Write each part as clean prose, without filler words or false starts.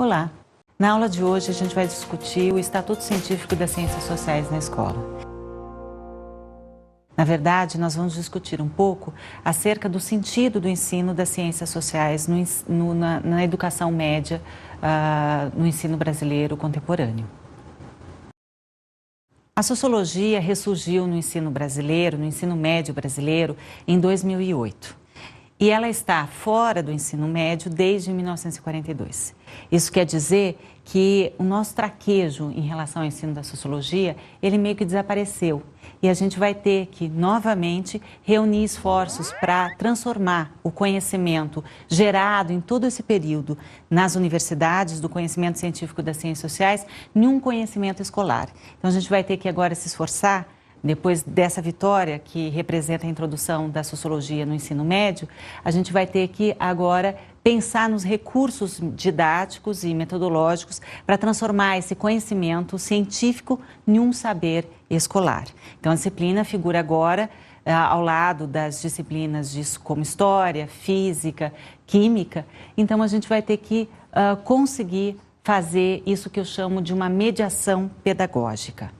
Olá! Na aula de hoje a gente vai discutir o Estatuto Científico das Ciências Sociais na escola. Na verdade, nós vamos discutir um pouco acerca do sentido do ensino das ciências sociais na educação média, no ensino brasileiro contemporâneo. A sociologia ressurgiu no ensino brasileiro, no ensino médio brasileiro, em 2008. E ela está fora do ensino médio desde 1942. Isso quer dizer que o nosso traquejo em relação ao ensino da sociologia, ele meio que desapareceu. E a gente vai ter que, novamente, reunir esforços para transformar o conhecimento gerado em todo esse período nas universidades, do conhecimento científico das ciências sociais, em um conhecimento escolar. Então, a gente vai ter que agora se esforçar, depois dessa vitória que representa a introdução da sociologia no ensino médio, a gente vai ter que agora pensar nos recursos didáticos e metodológicos para transformar esse conhecimento científico em um saber escolar. Então, a disciplina figura agora ao lado das disciplinas como história, física, química. Então, a gente vai ter que conseguir fazer isso que eu chamo de uma mediação pedagógica.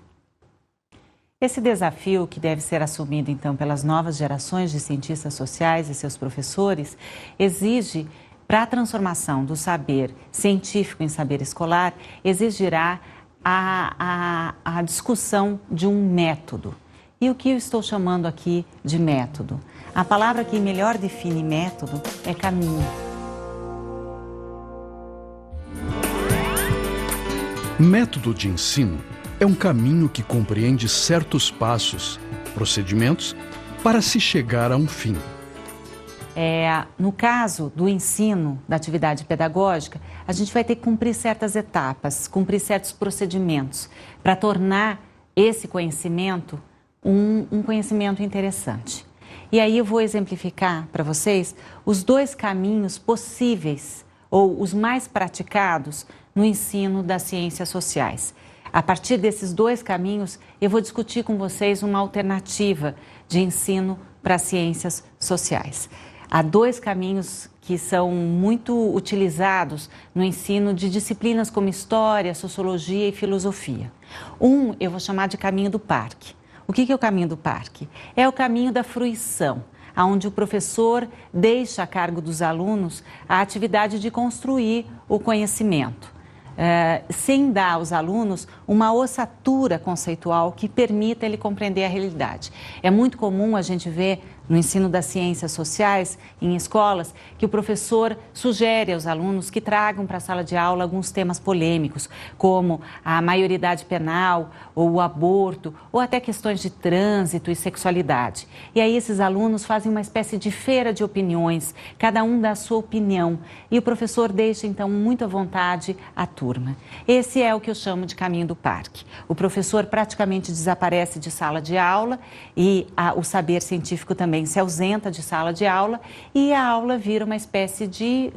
Esse desafio, que deve ser assumido, então, pelas novas gerações de cientistas sociais e seus professores, exige, para a transformação do saber científico em saber escolar, exigirá a discussão de um método. E o que eu estou chamando aqui de método? A palavra que melhor define método é caminho. Método de ensino é um caminho que compreende certos passos, procedimentos, para se chegar a um fim. No caso do ensino, da atividade pedagógica, a gente vai ter que cumprir certas etapas, cumprir certos procedimentos, para tornar esse conhecimento um conhecimento interessante. E aí eu vou exemplificar para vocês os dois caminhos possíveis, ou os mais praticados, no ensino das ciências sociais. A partir desses dois caminhos, eu vou discutir com vocês uma alternativa de ensino para as ciências sociais. Há dois caminhos que são muito utilizados no ensino de disciplinas como história, sociologia e filosofia. Um eu vou chamar de caminho do parque. O que é o caminho do parque? É o caminho da fruição, onde o professor deixa a cargo dos alunos a atividade de construir o conhecimento. Sem dar aos alunos uma ossatura conceitual que permita ele compreender a realidade. É muito comum a gente ver no ensino das ciências sociais, em escolas, que o professor sugere aos alunos que tragam para a sala de aula alguns temas polêmicos, como a maioridade penal, ou o aborto, ou até questões de trânsito e sexualidade. E aí esses alunos fazem uma espécie de feira de opiniões, cada um dá a sua opinião, e o professor deixa então muito à vontade a turma. Esse é o que eu chamo de caminho do parque. O professor praticamente desaparece de sala de aula e o saber científico também se ausenta de sala de aula e a aula vira uma espécie de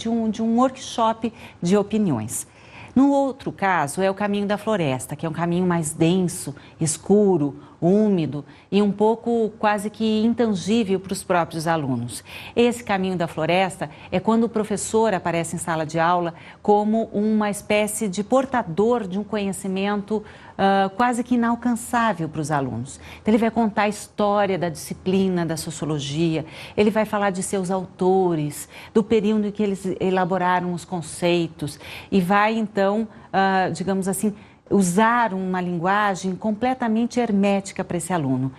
um workshop de opiniões. No outro caso é o caminho da floresta, que é um caminho mais denso, escuro, úmido e um pouco quase que intangível para os próprios alunos. Esse caminho da floresta é quando o professor aparece em sala de aula como uma espécie de portador de um conhecimento quase que inalcançável para os alunos. Então, ele vai contar a história da disciplina da sociologia, ele vai falar de seus autores, do período em que eles elaboraram os conceitos e vai então, digamos assim, usar uma linguagem completamente hermética para esse aluno.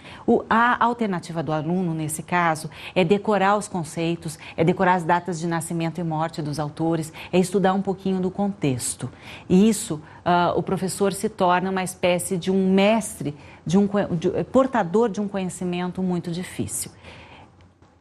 A alternativa do aluno, nesse caso, é decorar os conceitos, é decorar as datas de nascimento e morte dos autores, é estudar um pouquinho do contexto. E isso, o professor se torna uma espécie de um mestre, portador de um conhecimento muito difícil.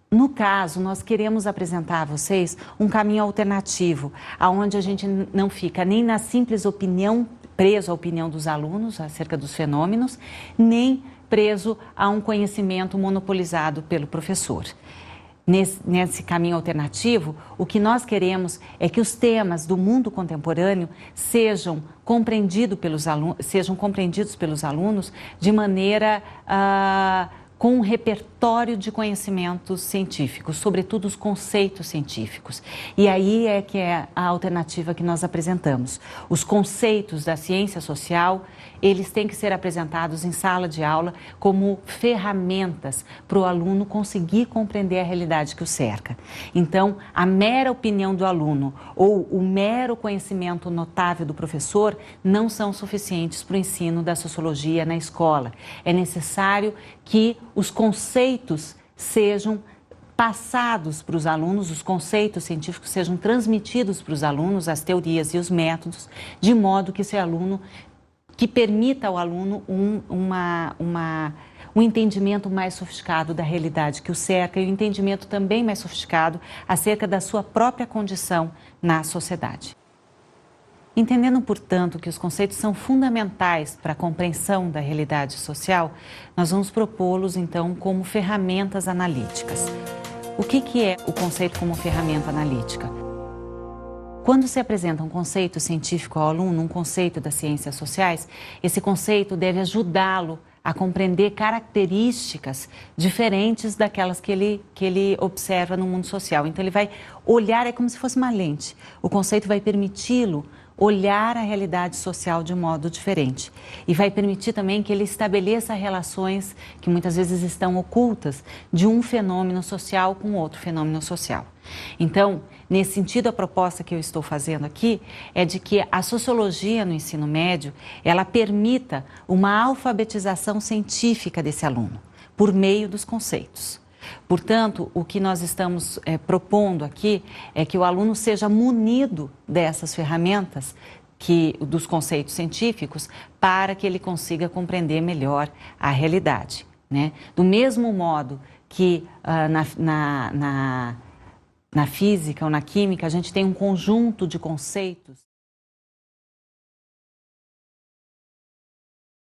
No caso, nós queremos apresentar a vocês um caminho alternativo, onde a gente não fica nem na simples opinião, preso à opinião dos alunos acerca dos fenômenos, nem preso a um conhecimento monopolizado pelo professor. Nesse caminho alternativo, o que nós queremos é que os temas do mundo contemporâneo sejam compreendidos pelos alunos de maneira com um repertório repositório de conhecimentos científicos, sobretudo os conceitos científicos. E aí é que é a alternativa que nós apresentamos. Os conceitos da ciência social, eles têm que ser apresentados em sala de aula como ferramentas para o aluno conseguir compreender a realidade que o cerca. Então, a mera opinião do aluno ou o mero conhecimento notável do professor não são suficientes para o ensino da sociologia na escola. É necessário que os conceitos sejam passados para os alunos, os conceitos científicos sejam transmitidos para os alunos, as teorias e os métodos, de modo que esse aluno, que permita ao aluno um entendimento mais sofisticado da realidade que o cerca e um entendimento também mais sofisticado acerca da sua própria condição na sociedade. Entendendo, portanto, que os conceitos são fundamentais para a compreensão da realidade social, nós vamos propô-los, então, como ferramentas analíticas. O que é o conceito como ferramenta analítica? Quando se apresenta um conceito científico ao aluno, um conceito das ciências sociais, esse conceito deve ajudá-lo a compreender características diferentes daquelas que ele observa no mundo social. Então, ele vai olhar, é como se fosse uma lente. O conceito vai permiti-lo olhar a realidade social de um modo diferente. E vai permitir também que ele estabeleça relações que muitas vezes estão ocultas de um fenômeno social com outro fenômeno social. Então, nesse sentido, a proposta que eu estou fazendo aqui é de que a sociologia no ensino médio, ela permita uma alfabetização científica desse aluno, por meio dos conceitos. Portanto, o que nós estamos propondo aqui é que o aluno seja munido dessas ferramentas dos conceitos científicos para que ele consiga compreender melhor a realidade, né? Do mesmo modo que na física ou na química a gente tem um conjunto de conceitos